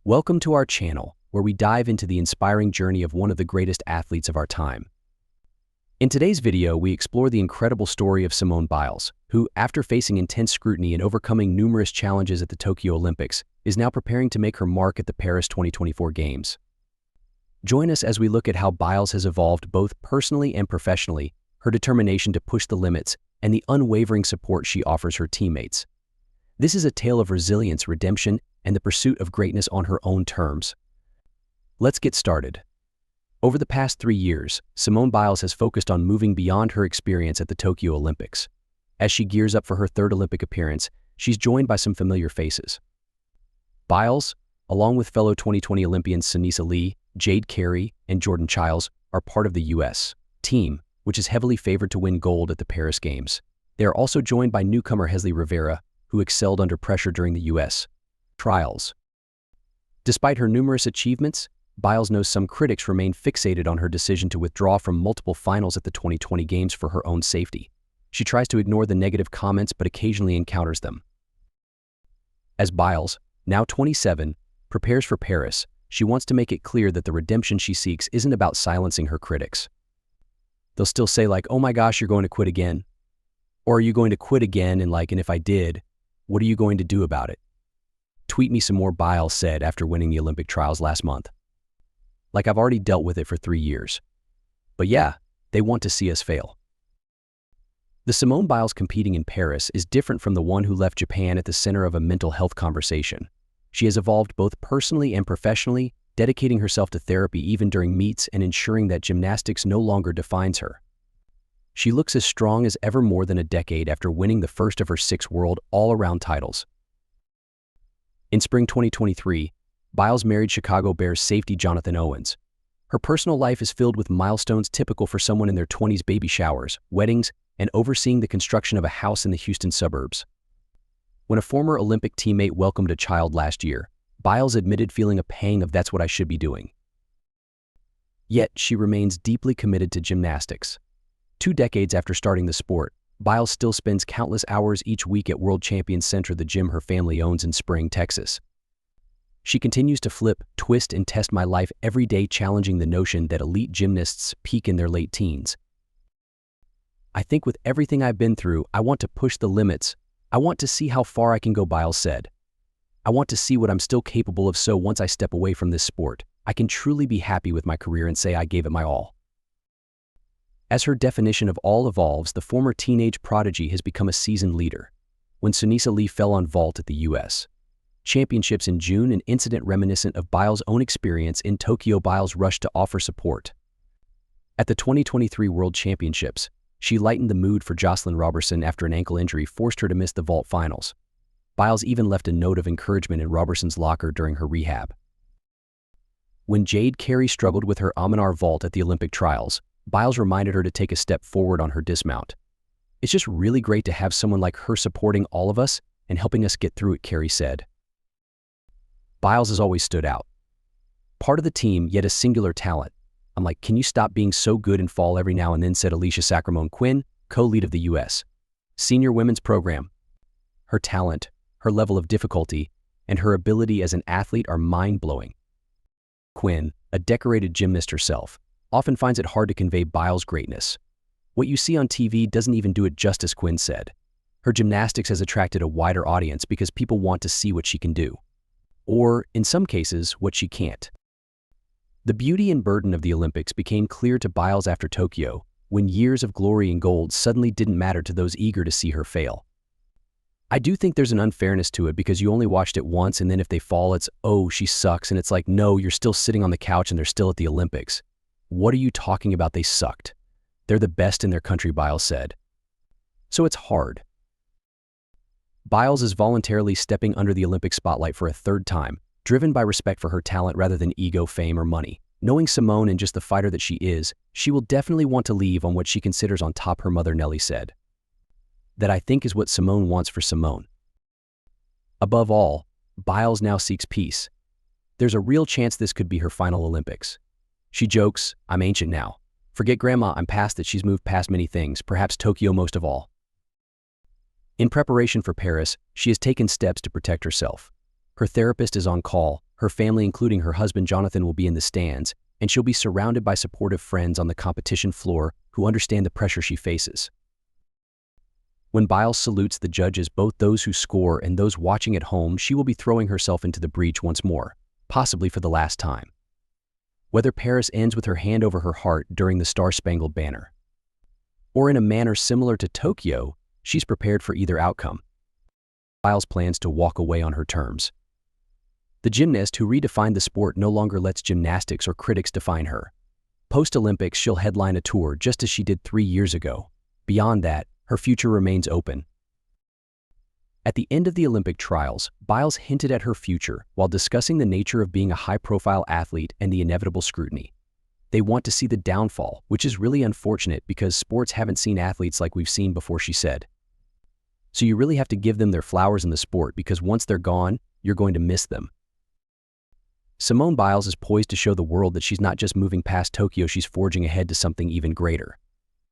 Welcome to our channel, where we dive into the inspiring journey of one of the greatest athletes of our time. In today's video, we explore the incredible story of Simone Biles, who, after facing intense scrutiny and overcoming numerous challenges at the Tokyo Olympics, is now preparing to make her mark at the Paris 2024 Games. Join us as we look at how Biles has evolved both personally and professionally, her determination to push the limits, and the unwavering support she offers her teammates. This is a tale of resilience, redemption, and the pursuit of greatness on her own terms. Let's get started. Over the past 3 years, Simone Biles has focused on moving beyond her experience at the Tokyo Olympics. As she gears up for her third Olympic appearance, she's joined by some familiar faces. Biles, along with fellow 2020 Olympians Sunisa Lee, Jade Carey, and Jordan Chiles, are part of the U.S. team, which is heavily favored to win gold at the Paris Games. They are also joined by newcomer Hesley Rivera, who excelled under pressure during the U.S. trials. Despite her numerous achievements, Biles knows some critics remain fixated on her decision to withdraw from multiple finals at the 2020 Games for her own safety. She tries to ignore the negative comments but occasionally encounters them. As Biles, now 27, prepares for Paris, she wants to make it clear that the redemption she seeks isn't about silencing her critics. They'll still say like, "Oh my gosh, you're going to quit again?" Or "Are you going to quit again and if I did, what are you going to do about it? Tweet me some more," Biles said after winning the Olympic trials last month. "Like I've already dealt with it for 3 years. But yeah, they want to see us fail." The Simone Biles competing in Paris is different from the one who left Japan at the center of a mental health conversation. She has evolved both personally and professionally, dedicating herself to therapy even during meets and ensuring that gymnastics no longer defines her. She looks as strong as ever more than a decade after winning the first of her 6 world all-around titles. In spring 2023, Biles married Chicago Bears safety Jonathan Owens. Her personal life is filled with milestones typical for someone in their 20s: baby showers, weddings, and overseeing the construction of a house in the Houston suburbs. When a former Olympic teammate welcomed a child last year, Biles admitted feeling a pang of "that's what I should be doing." Yet, she remains deeply committed to gymnastics. 2 decades after starting the sport, Biles still spends countless hours each week at World Champions Center, the gym her family owns in Spring, Texas. She continues to flip, twist, and test my life every day, challenging the notion that elite gymnasts peak in their late teens. "I think with everything I've been through, I want to push the limits. I want to see how far I can go," Biles said. "I want to see what I'm still capable of, so once I step away from this sport, I can truly be happy with my career and say I gave it my all." As her definition of all evolves, the former teenage prodigy has become a seasoned leader. When Sunisa Lee fell on vault at the U.S. Championships in June, an incident reminiscent of Biles' own experience in Tokyo, Biles rushed to offer support. At the 2023 World Championships, she lightened the mood for Jocelyn Robertson after an ankle injury forced her to miss the vault finals. Biles even left a note of encouragement in Robertson's locker during her rehab. When Jade Carey struggled with her Aminar vault at the Olympic trials, Biles reminded her to take a step forward on her dismount. "It's just really great to have someone like her supporting all of us and helping us get through it," Carey said. Biles has always stood out. Part of the team, yet a singular talent. "I'm like, can you stop being so good and fall every now and then," said Alicia Sacramone Quinn, co-lead of the U.S. Senior Women's Program. Her talent, her level of difficulty, and her ability as an athlete are mind-blowing. Quinn, a decorated gymnast herself, often finds it hard to convey Biles' greatness. "What you see on TV doesn't even do it justice," Quinn said. "Her gymnastics has attracted a wider audience because people want to see what she can do. Or, in some cases, what she can't." The beauty and burden of the Olympics became clear to Biles after Tokyo, when years of glory and gold suddenly didn't matter to those eager to see her fail. "I do think there's an unfairness to it because you only watched it once, and then if they fall, it's, 'Oh, she sucks,' and it's like, no, you're still sitting on the couch and they're still at the Olympics. What are you talking about? They sucked. They're the best in their country," Biles said. So it's hard. Biles is voluntarily stepping under the Olympic spotlight for a 3rd time, driven by respect for her talent rather than ego, fame, or money. Knowing Simone and just the fighter that she is, she will definitely want to leave on what she considers on top, her mother Nellie said. "That I think is what Simone wants for Simone." Above all, Biles now seeks peace. There's a real chance this could be her final Olympics. She jokes, "I'm ancient now. Forget grandma, I'm past it." She's moved past many things, perhaps Tokyo most of all. In preparation for Paris, she has taken steps to protect herself. Her therapist is on call, Her family, including her husband Jonathan, will be in the stands, and she'll be surrounded by supportive friends on the competition floor who understand the pressure she faces. When Biles salutes the judges, both those who score and those watching at home, she will be throwing herself into the breach once more, possibly for the last time. Whether Paris ends with her hand over her heart during the Star-Spangled Banner, or in a manner similar to Tokyo, she's prepared for either outcome. Biles plans to walk away on her terms. The gymnast who redefined the sport no longer lets gymnastics or critics define her. Post-Olympics, she'll headline a tour just as she did 3 years ago. Beyond that, her future remains open. At the end of the Olympic trials, Biles hinted at her future while discussing the nature of being a high-profile athlete and the inevitable scrutiny. They want to see the downfall, which is really unfortunate because sports haven't seen athletes like we've seen before, she said. So you really have to give them their flowers in the sport because once they're gone, you're going to miss them. Simone Biles is poised to show the world that she's not just moving past Tokyo, she's forging ahead to something even greater.